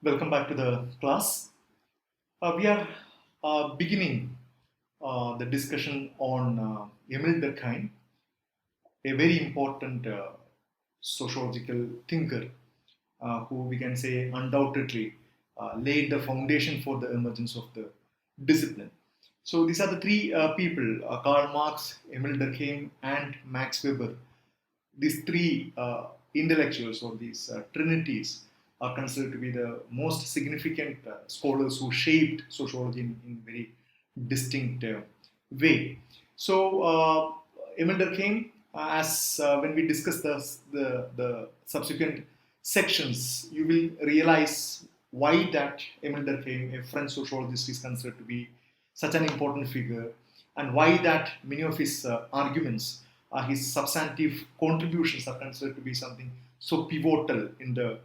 Welcome back to the class. We are beginning the discussion on Emile Durkheim, a very important sociological thinker who we can say undoubtedly laid the foundation for the emergence of the discipline. So these are the three people, Karl Marx, Emile Durkheim, and Max Weber. These three intellectuals or these trinities are considered to be the most significant scholars who shaped sociology in very distinct way. So, Emile Durkheim, as when we discuss the subsequent sections, you will realize why that Emile Durkheim, a French sociologist, is considered to be such an important figure, and why that many of his arguments, his substantive contributions, are considered to be something so pivotal in the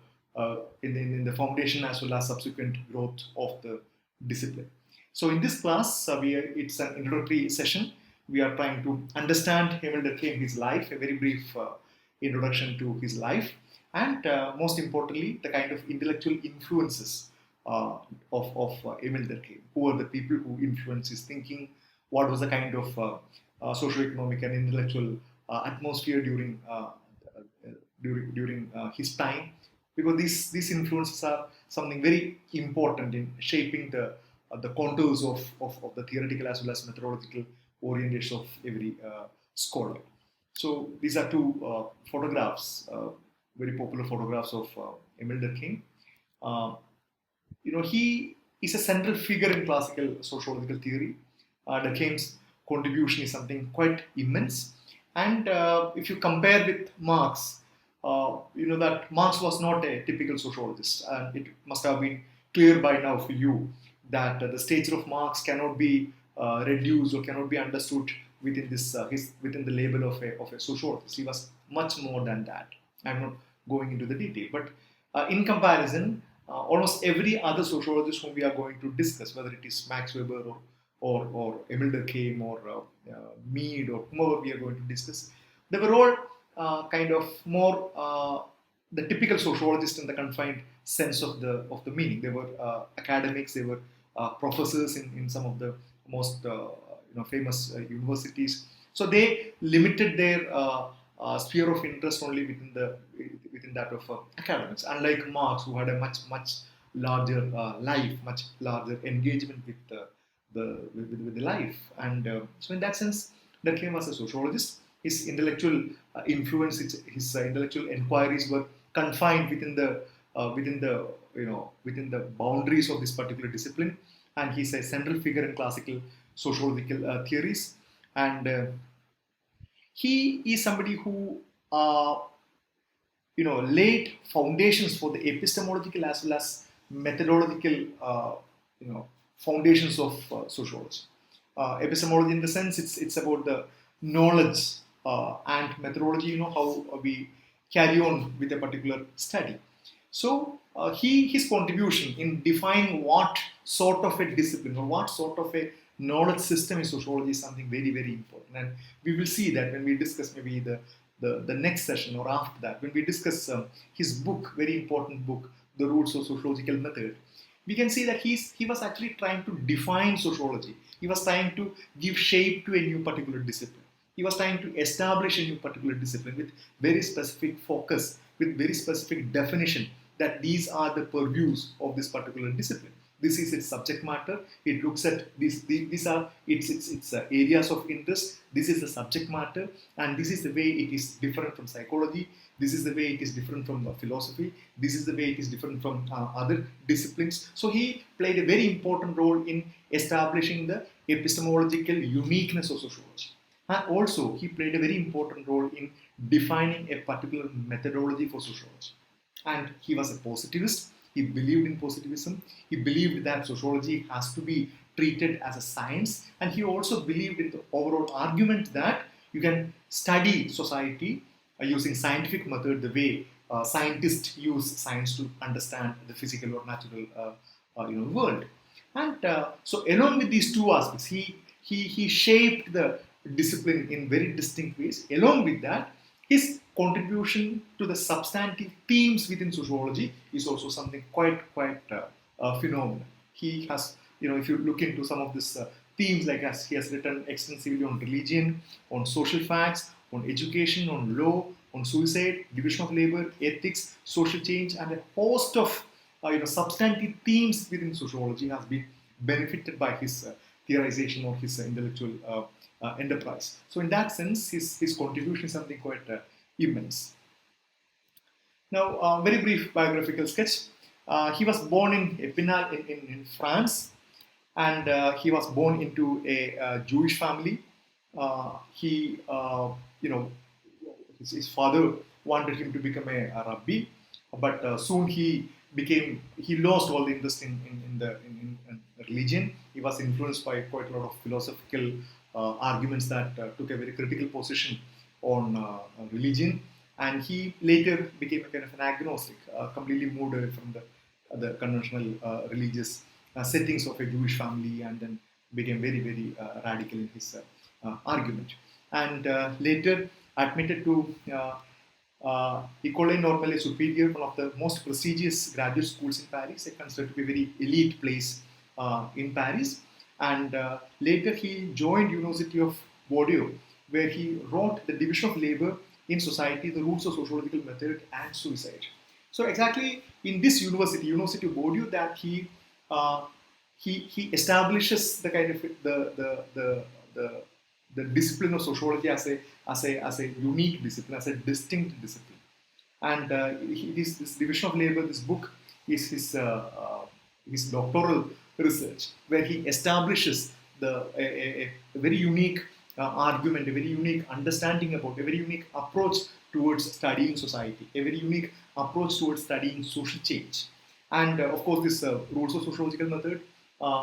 foundation as well as subsequent growth of the discipline. So in this class, it's an introductory session. We are trying to understand Emile Durkheim, his life, a very brief introduction to his life, and most importantly, the kind of intellectual influences of Emile Durkheim. Who are the people who influenced his thinking? What was the kind of socio-economic and intellectual atmosphere during his time? Because these influences are something very important in shaping the contours of the theoretical as well as methodological orientation of every scholar. So these are two photographs, very popular photographs of Emile Durkheim. Uh, he is a central figure in classical sociological theory. Durkheim's contribution is something quite immense. And if you compare with Marx, you know that Marx was not a typical sociologist, and it must have been clear by now for you that the stature of Marx cannot be reduced or cannot be understood within within the label of a sociologist. He was much more than that. I'm not going into the detail, but in comparison, almost every other sociologist whom we are going to discuss, whether it is Max Weber or Emile Durkheim or Mead or whomever we are going to discuss, they were all kind of more the typical sociologist in the confined sense of the meaning. They were academics, they were professors in some of the most famous universities. So they limited their sphere of interest only within that of academics. Unlike Marx, who had a much larger life, much larger engagement with the life, and so in that sense, Durkheim was a sociologist. His intellectual influence, his intellectual inquiries were confined within the boundaries of this particular discipline, and he's a central figure in classical sociological theories. And he is somebody who laid foundations for the epistemological as well as methodological foundations of sociology. Epistemology, in the sense, it's about the knowledge, and methodology, how we carry on with a particular study. So his contribution in defining what sort of a discipline or what sort of a knowledge system in sociology is something very important. And we will see that when we discuss maybe the next session or after that, when we discuss his book, very important book, The Roots of Sociological Method, we can see that he was actually trying to define sociology. He was trying to give shape to a new particular discipline. He was trying to establish a new particular discipline with very specific focus, with very specific definition that these are the purviews of this particular discipline. This is its subject matter. It looks at these are its areas of interest. This is the subject matter, and this is the way it is different from psychology. This is the way it is different from philosophy. This is the way it is different from other disciplines. So he played a very important role in establishing the epistemological uniqueness of sociology. And also, he played a very important role in defining a particular methodology for sociology. And he was a positivist. He believed in positivism. He believed that sociology has to be treated as a science. And he also believed in the overall argument that you can study society using scientific method, the way scientists use science to understand the physical or natural world. And so along with these two aspects, he shaped the discipline in very distinct ways. Along with that, his contribution to the substantive themes within sociology is also something quite phenomenal. He has, if you look into some of these themes, like as he has written extensively on religion, on social facts, on education, on law, on suicide, division of labor, ethics, social change, and a host of substantive themes within sociology has been benefited by his theorization or his intellectual enterprise. So in that sense, his contribution is something quite immense. Now, very brief biographical sketch. He was born in Epinal in France, and he was born into a Jewish family. He, his father wanted him to become a rabbi, but soon he lost all the interest in religion. He was influenced by quite a lot of philosophical arguments that took a very critical position on religion, and he later became a kind of an agnostic, completely moved away from the conventional religious settings of a Jewish family, and then became very radical in his argument. And later admitted to École Normale Supérieure, one of the most prestigious graduate schools in Paris, considered to be a very elite place in Paris. And later he joined University of Bordeaux, where he wrote the division of labor in society, the roots of sociological method and suicide. So exactly in this University of Bordeaux, that he establishes the kind of the discipline of sociology as a unique discipline, as a distinct discipline. And this division of labor, this book, is his doctoral research, where he establishes a very unique argument, a very unique understanding about, a very unique approach towards studying society, a very unique approach towards studying social change. And of course, this rules of sociological method,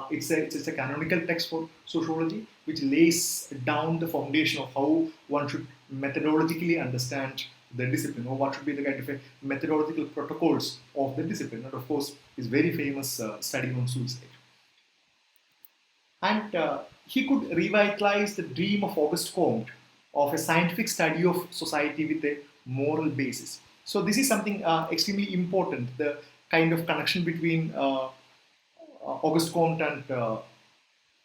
it's a canonical text for sociology, which lays down the foundation of how one should methodologically understand the discipline, or what should be the kind of methodological protocols of the discipline. And of course, his very famous study on suicide. And he could revitalize the dream of Auguste Comte of a scientific study of society with a moral basis. So this is something extremely important, the kind of connection between Auguste Comte and Emile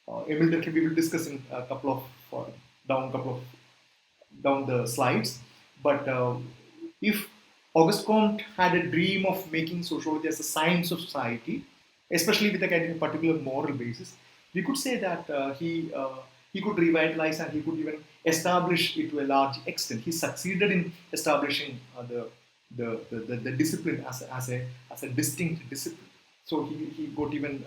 Durkheim. We will discuss in a couple of down the slides. But if Auguste Comte had a dream of making sociology as a science of society, especially with a kind of particular moral basis, we could say that he could revitalize and he could even establish it to a large extent. He succeeded in establishing the discipline as a distinct discipline. So he got even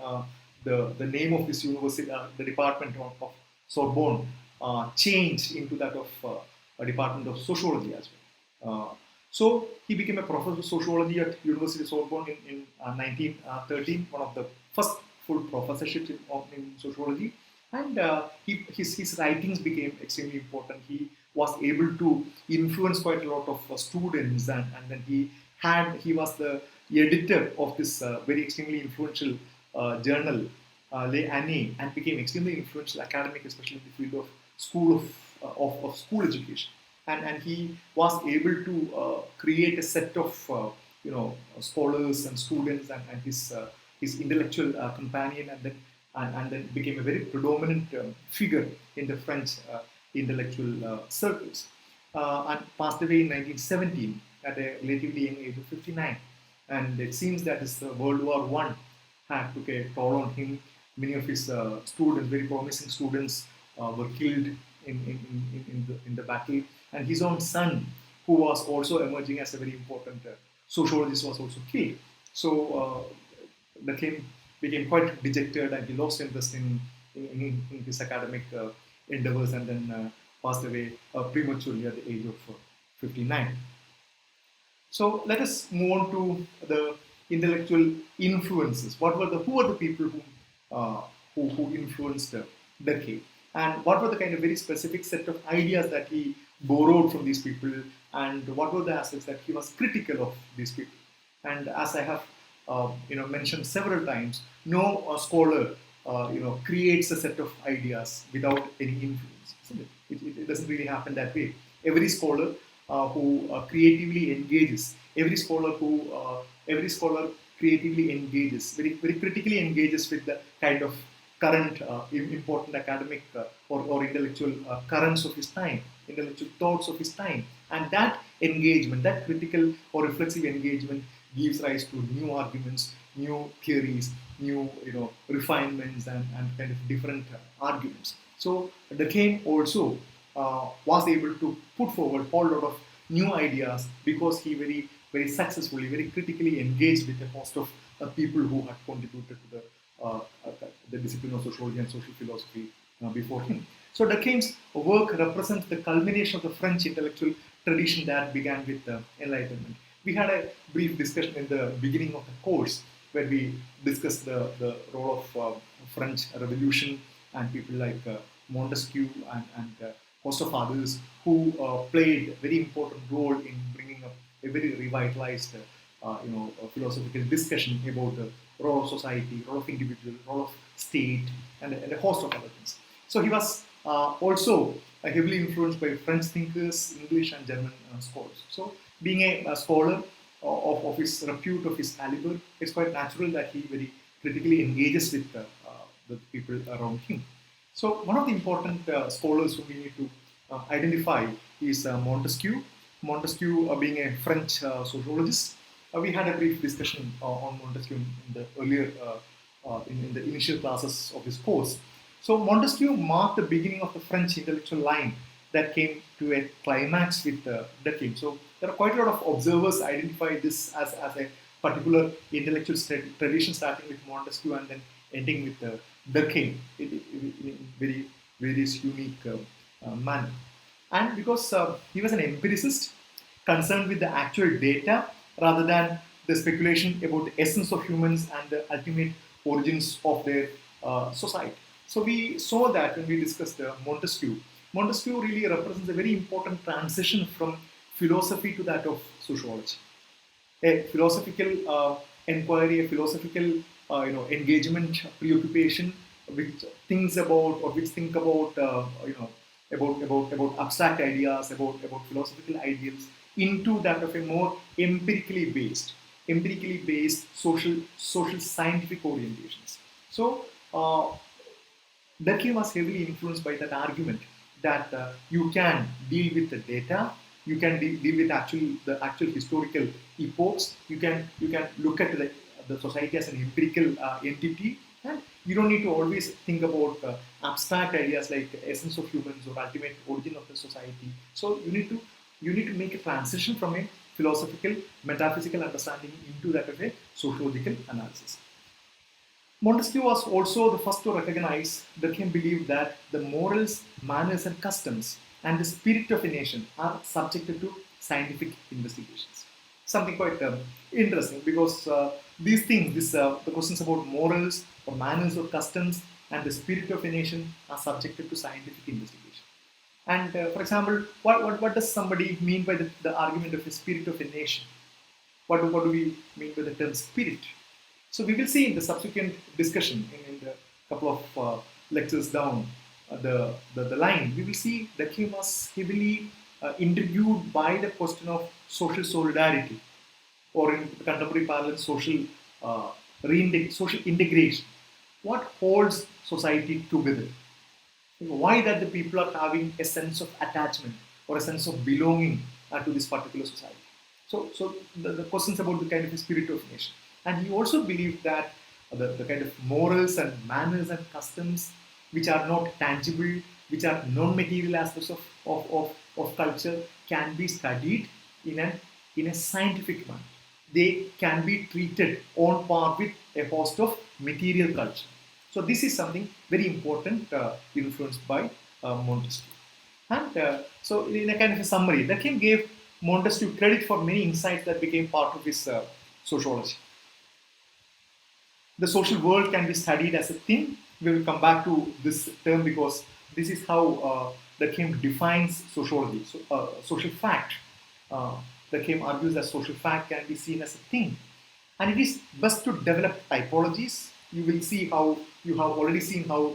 the name of this university, the department of Sorbonne, changed into that of a department of sociology as well. So he became a professor of sociology at University of Sorbonne in 1913, one of the first full professorships in sociology. And his writings became extremely important. He was able to influence quite a lot of students, and then he was the editor of this very extremely influential journal, Les Années, and became extremely influential academic, especially in the field of school education. And he was able to create a set of scholars and students, and his intellectual companion, and then became a very predominant figure in the French intellectual circles, and passed away in 1917 at a relatively young age of 59. And it seems that his World War I had took a toll on him. Many of his students, very promising students, were killed in the battle, and his own son, who was also emerging as a very important sociologist, was also killed. So the king became quite dejected, and he lost interest in his academic endeavors, and then passed away prematurely at the age of 59. So let us move on to the intellectual influences. Who were the people who influenced Durkheim, and what were the kind of very specific set of ideas that he borrowed from these people, and what were the aspects that he was critical of these people. And as I have mentioned several times, no scholar creates a set of ideas without any influence, isn't it? It doesn't really happen that way. Every scholar who creatively engages. Every scholar creatively engages, very critically engages with the kind of current important academic or intellectual currents of his time, intellectual thoughts of his time, and that engagement, that critical or reflexive engagement, gives rise to new arguments, new theories, new refinements, and kind of different arguments. So Durkheim also was able to put forward a whole lot of new ideas because he very successfully, very critically engaged with a host of people who had contributed to the discipline of sociology and social philosophy before him. So Durkheim's work represents the culmination of the French intellectual tradition that began with the Enlightenment. We had a brief discussion in the beginning of the course where we discussed the role of French Revolution and people like Montesquieu and host of others who played a very important role in bringing up a very revitalized philosophical discussion about the role of society, role of individual, role of state, and a host of other things. So he was also heavily influenced by French thinkers, English and German scholars. So being a scholar of his repute, of his caliber, it's quite natural that he very critically engages with the people around him. So one of the important scholars who we need to identify is Montesquieu. Montesquieu being a French sociologist. We had a brief discussion on Montesquieu in the earlier, in the initial classes of this course. So Montesquieu marked the beginning of the French intellectual line that came to a climax with Durkheim. So there are quite a lot of observers identify this as a particular intellectual tradition starting with Montesquieu and then ending with Durkheim in very various unique manner. And because he was an empiricist concerned with the actual data rather than the speculation about the essence of humans and the ultimate origins of their society. So we saw that when we discussed Montesquieu. Montesquieu really represents a very important transition from philosophy to that of sociology. A philosophical inquiry, a philosophical engagement, preoccupation, which thinks about or which think about about abstract ideas, about philosophical ideals, into that of a more empirically based social scientific orientations. So Durkheim was heavily influenced by that argument that you can deal with the data, you can deal with the actual historical epochs, you can look at the society as an empirical entity, and you don't need to always think about abstract ideas like essence of humans or ultimate origin of the society. So you need to make a transition from a philosophical, metaphysical understanding into that of a sociological analysis. Montesquieu was also the first to recognize that he believed that the morals, manners, and customs and the spirit of a nation are subjected to scientific investigations. Something quite interesting because these things, the questions about morals or manners or customs and the spirit of a nation are subjected to scientific investigation. And for example, what does somebody mean by the argument of the spirit of a nation? What do we mean by the term spirit? So we will see in the subsequent discussion in the couple of lectures down the line, we will see that he was heavily intrigued by the question of social solidarity, or in contemporary parlance, social social integration. What holds society together? Why that the people are having a sense of attachment or a sense of belonging to this particular society? So the questions about the kind of a spirit of nation. And he also believed that the kind of morals and manners and customs which are not tangible, which are non-material aspects of culture, can be studied in a scientific manner. They can be treated on par with a host of material culture. So this is something very important influenced by Montesquieu. And so in a kind of a summary, Durkheim gave Montesquieu credit for many insights that became part of his sociology. The social world can be studied as a thing. We will come back to this term because this is how Durkheim defines sociology. So, social fact. Durkheim argues that social fact can be seen as a thing. And it is best to develop typologies. You will see how, you have already seen how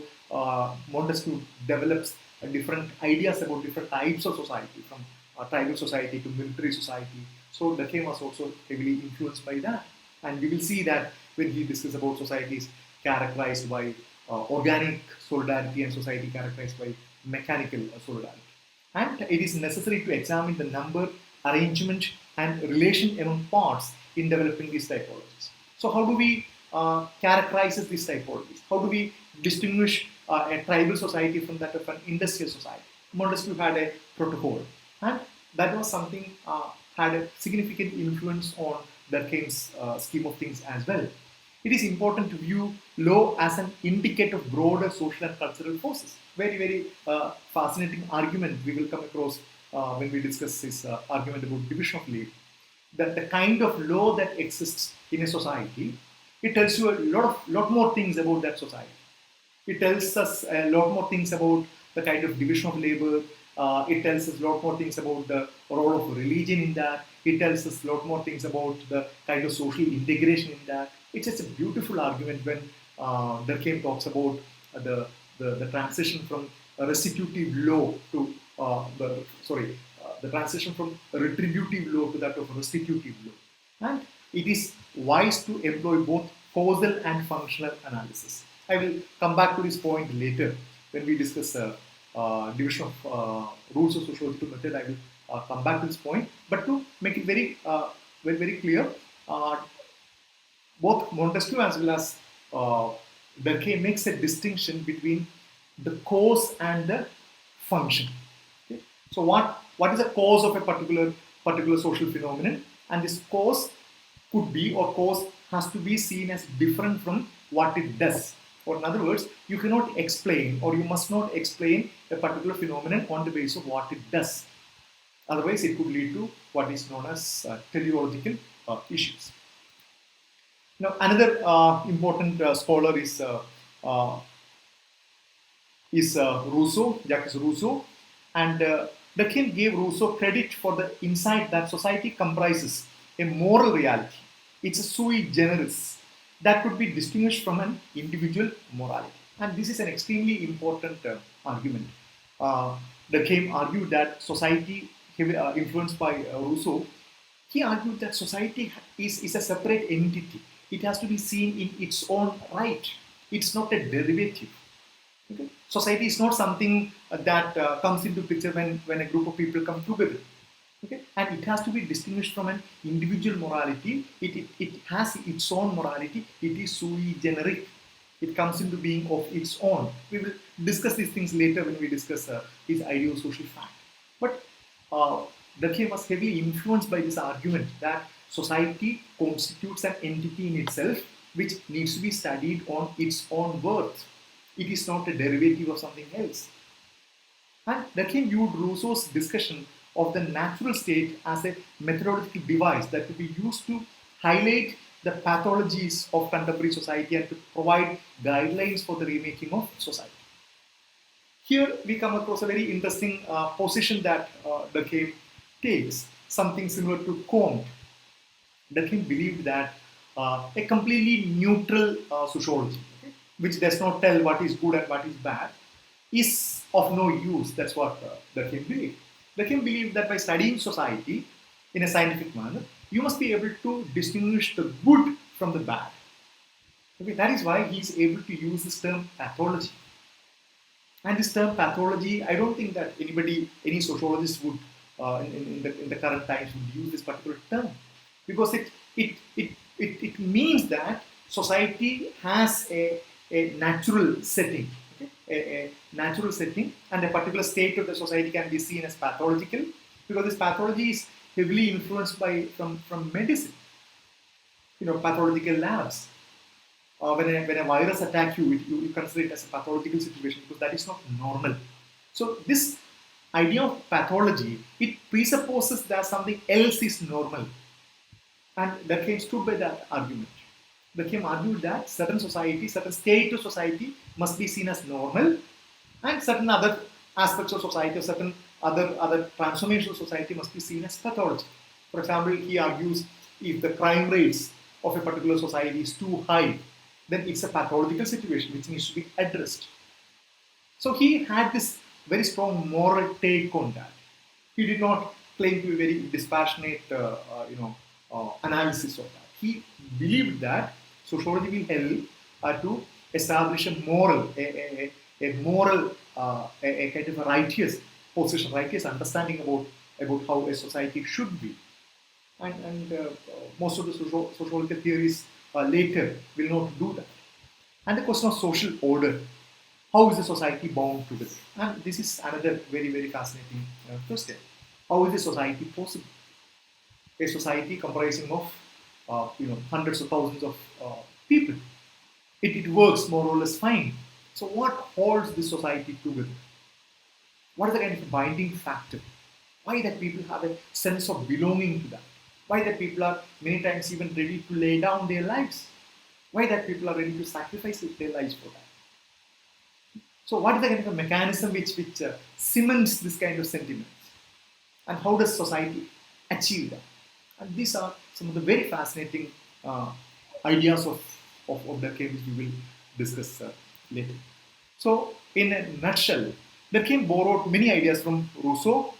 Montesquieu develops different ideas about different types of society, from tribal society to military society. So Durkheim was also heavily influenced by that. And we will see that when he discusses about societies characterized by organic solidarity and society characterized by mechanical solidarity. And it is necessary to examine the number, arrangement, and relation among parts in developing these typologies. So, how do we characterize these typologies? How do we distinguish a tribal society from that of an industrial society? Montesquieu had a protocol, and that was something had a significant influence on Durkheim's scheme of things as well. It is important to view law as an indicator of broader social and cultural forces. Very, very fascinating argument we will come across when we discuss this argument about division of labor. That the kind of law that exists in a society, it tells you a lot more things about that society. It tells us a lot more things about the kind of division of labor. It tells us a lot more things about the role of religion in that. It tells us a lot more things about the kind of social integration in that. It's just a beautiful argument when Durkheim talks about the transition from a restitutive law to the transition from a retributive law to that of a restitutive law. And it is wise to employ both causal and functional analysis. I will come back to this point later when we discuss division of rules of sociological method. I will come back to this point. But to make it very clear, both Montesquieu as well as Durkheim makes a distinction between the cause and the function. Okay? So what is the cause of a particular social phenomenon? And this cause could be, or cause has to be seen as different from what it does. Or in other words, you cannot explain, or you must not explain a particular phenomenon on the basis of what it does. Otherwise, it could lead to what is known as teleological issues. Now, another important scholar is Rousseau, Jacques Rousseau, and Durkheim gave Rousseau credit for the insight that society comprises a moral reality. It's a sui generis that could be distinguished from an individual morality. And this is an extremely important argument. Durkheim argued that society, influenced by Rousseau, he argued that society is a separate entity. It has to be seen in its own right. It's not a derivative. Okay? Society is not something that comes into picture when a group of people come together. Okay? And it has to be distinguished from an individual morality. It has its own morality. It is sui generis. It comes into being of its own. We will discuss these things later when we discuss his idea of social fact. But Durkheim was heavily influenced by this argument that society constitutes an entity in itself which needs to be studied on its own worth. It is not a derivative of something else. And Durkheim viewed Rousseau's discussion of the natural state as a methodological device that could be used to highlight the pathologies of contemporary society and to provide guidelines for the remaking of society. Here we come across a very interesting position that Durkheim takes, something similar to Comte. Durkheim believed that a completely neutral sociology, okay, which does not tell what is good and what is bad, is of no use. That's what Durkheim believed. Durkheim believed that by studying society in a scientific manner, you must be able to distinguish the good from the bad. Okay, that is why he is able to use this term pathology. And this term pathology, I don't think that any sociologist would, in the current times, would use this particular term, because it means that society has a natural setting, okay? a natural setting, and a particular state of the society can be seen as pathological, because this pathology is heavily influenced from medicine. Pathological labs. When a virus attacks you, you consider it as a pathological situation because that is not normal. So this idea of pathology, it presupposes that something else is normal. And Durkheim stood by that argument. Durkheim argued that certain state of society must be seen as normal, and certain other aspects of society, or certain other transformations of society must be seen as pathology. For example, he argues if the crime rates of a particular society is too high, then it's a pathological situation which needs to be addressed. So he had this very strong moral take on that. He did not claim to be very dispassionate, analysis of that. He believed that sociology will help to establish a moral, a moral, a kind of a righteous position, righteous understanding about how a society should be. And most of the sociological theories later will not do that. And the question of social order, how is the society bound together? And this is another very, very fascinating question. How is the society possible? A society comprising of hundreds of thousands of people. It works more or less fine. So what holds this society together? What is the kind of binding factor? Why that people have a sense of belonging to that? Why that people are many times even ready to lay down their lives? Why that people are ready to sacrifice their lives for that? So what is the kind of a mechanism which cements this kind of sentiments? And how does society achieve that? And these are some of the very fascinating ideas of Durkheim which we will discuss later. So in a nutshell, Durkheim borrowed many ideas from Rousseau.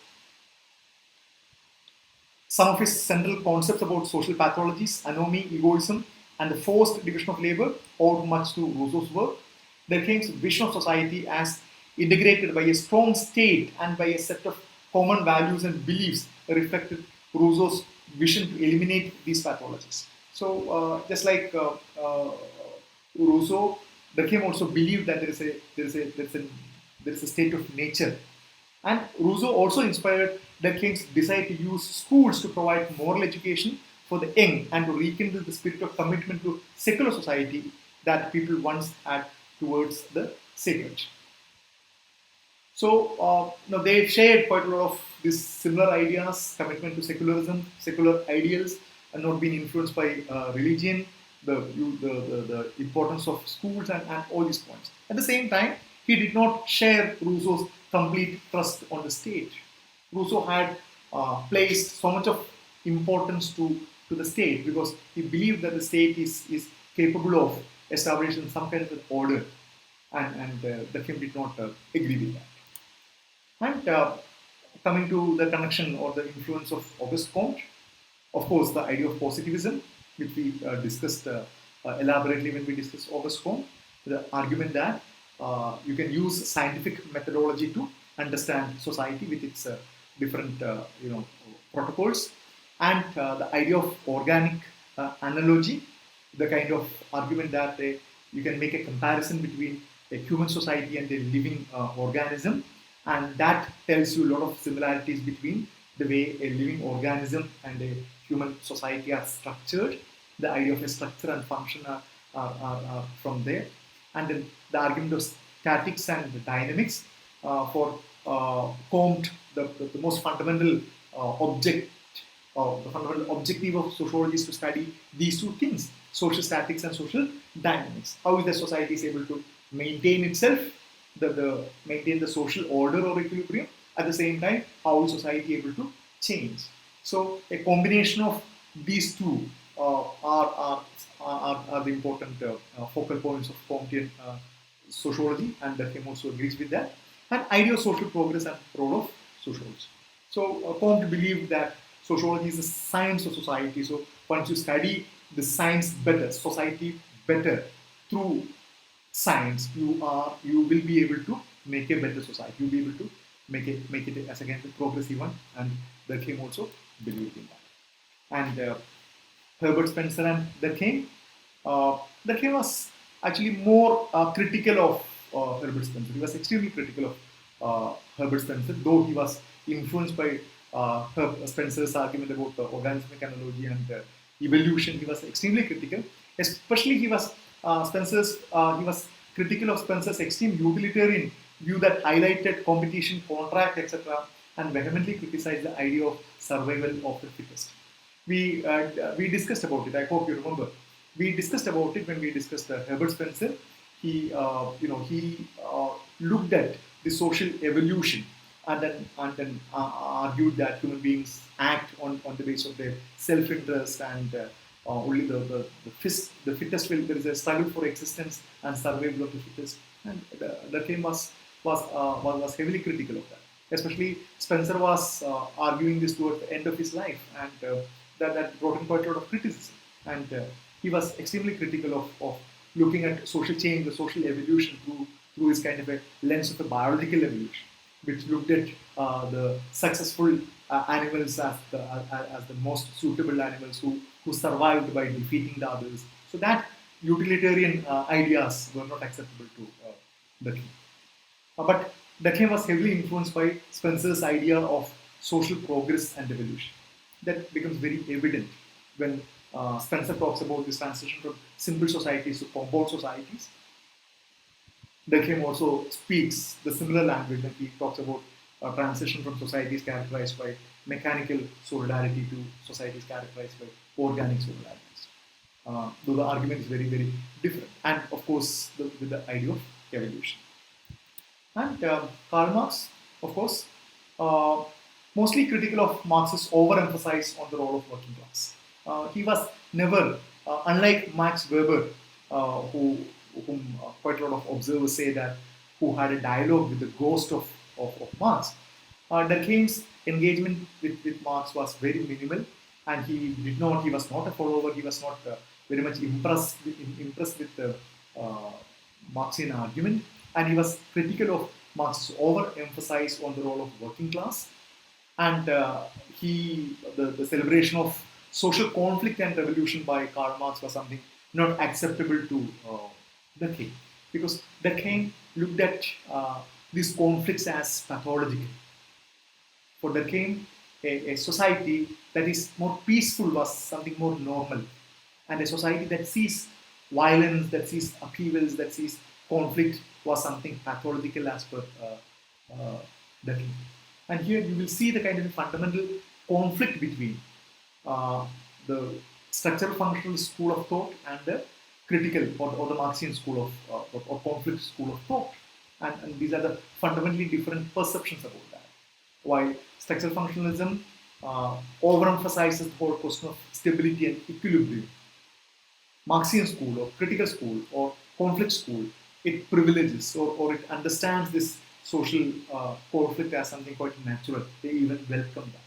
Some of his central concepts about social pathologies, anomie, egoism, and the forced division of labor owed much to Rousseau's work. Durkheim's vision of society as integrated by a strong state and by a set of common values and beliefs reflected Rousseau's vision to eliminate these pathologies. So, just like Rousseau, Durkheim also believed that there is a state of nature, and Rousseau also inspired Durkheim's desire to use schools to provide moral education for the young and to rekindle the spirit of commitment to secular society that people once had towards the sacred. So, they shared quite a lot of these similar ideas, commitment to secularism, secular ideals, and not being influenced by religion, the importance of schools, and all these points. At the same time, he did not share Rousseau's complete trust on the state. Rousseau had placed so much of importance to the state because he believed that the state is capable of establishing some kind of order, and Durkheim did not agree with that. And coming to the connection or the influence of Auguste Comte, of course, the idea of positivism, which we discussed elaborately when we discussed Auguste Comte, the argument that you can use scientific methodology to understand society with its different protocols, and the idea of organic analogy, the kind of argument that you can make a comparison between a human society and a living organism, and that tells you a lot of similarities between the way a living organism and a human society are structured. The idea of a structure and function are from there. And then the argument of statics and the dynamics for Comte, the most fundamental the fundamental objective of sociology is to study these two things: social statics and social dynamics. How is the society is able to maintain itself, maintain the social order or equilibrium? At the same time, how is society able to change? So a combination of these two are the important focal points of Comtean sociology, and Durkheim also agrees with that. And idea of social progress and role of sociology. So Comte believed that sociology is the science of society. So once you study the science better, society better through science, you will be able to make a better society. You'll be able to make it as again the progressive one, and Durkheim also believed in that. And Herbert Spencer and Durkheim was actually more critical of Herbert Spencer. He was extremely critical of Herbert Spencer, though he was influenced by Spencer's argument about organismic analogy and evolution. He was extremely critical. Especially he was critical of Spencer's extreme utilitarian view that highlighted competition, contract, etc., and vehemently criticized the idea of survival of the fittest. We discussed about it. I hope you remember. We discussed about it when we discussed Herbert Spencer. He looked at the social evolution and then argued that human beings act on the basis of their self-interest, and only the fittest will. There is a struggle for existence and survival of the fittest. And Durkheim was heavily critical of that. Especially Spencer was arguing this towards the end of his life, and that brought him quite a lot of criticism. And he was extremely critical of looking at social change, the social evolution through his kind of a lens of a biological evolution, which looked at the successful animals as the most suitable animals who survived by defeating the others. So that utilitarian ideas were not acceptable to Durkheim. But Durkheim was heavily influenced by Spencer's idea of social progress and evolution. That becomes very evident when Spencer talks about this transition from simple societies to compound societies. Durkheim also speaks the similar language when he talks about transition from societies characterized by mechanical solidarity to societies characterized by organic solidarities. Though the argument is very, very different. And of course, with the idea of evolution. And Karl Marx, of course, mostly critical of Marx's overemphasis on the role of working class. He was never, unlike Max Weber, whom quite a lot of observers say that, who had a dialogue with the ghost of Marx. Durkheim's engagement with Marx was very minimal, and he was not a follower, he was not very much impressed with the Marxian argument, and he was critical of Marx's overemphasis on the role of working class, and the celebration of social conflict and revolution by Karl Marx was something not acceptable to Durkheim, because Durkheim looked at these conflicts as pathological. For Durkheim, a society that is more peaceful was something more normal, and a society that sees violence, that sees upheavals, that sees conflict was something pathological as per Durkheim. And here you will see the kind of fundamental conflict between the structural functional school of thought and the critical or the Marxian school of or conflict school of thought. And these are the fundamentally different perceptions about that. While structural functionalism overemphasizes the whole question of stability and equilibrium, Marxian school or critical school or conflict school, it privileges or it understands this social conflict as something quite natural. They even welcome that.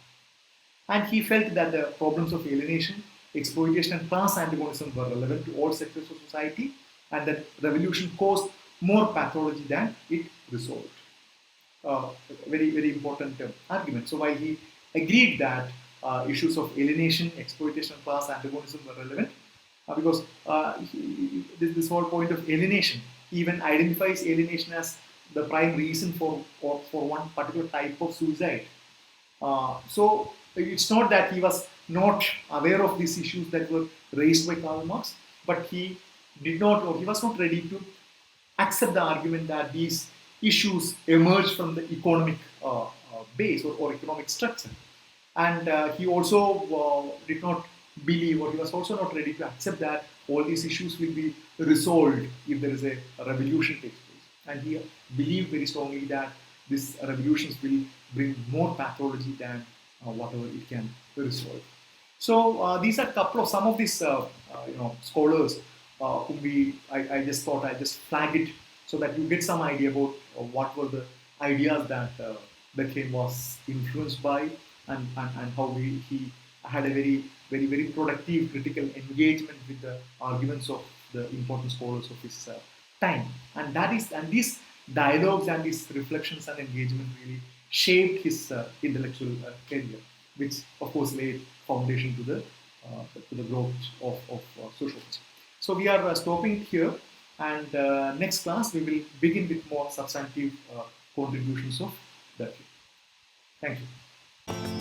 And he felt that the problems of alienation, exploitation, and class antagonism were relevant to all sectors of society, and that revolution caused more pathology than it resolved. Very, very important argument. So while he agreed that issues of alienation, exploitation, and class antagonism were relevant, because this whole point of alienation even identifies alienation as the prime reason for one particular type of suicide. So it's not that he was not aware of these issues that were raised by Karl Marx, but he did not, or he was not ready to accept the argument that these issues emerge from the economic base or economic structure. And he also did not believe, or he was also not ready to accept that all these issues will be resolved if there is a revolution takes place. And he believed very strongly that these revolutions will bring more pathology than whatever it can resolve. So these are some of these scholars whom I just thought I just flag it so that you get some idea about what were the ideas that Durkheim was influenced by, and how he had a very productive critical engagement with the arguments of the important scholars of his time. And these dialogues and these reflections and engagement really shaped his intellectual career, which of course laid foundation to the growth of sociology. So we are stopping here, and next class we will begin with more substantive contributions of Durkheim. Thank you.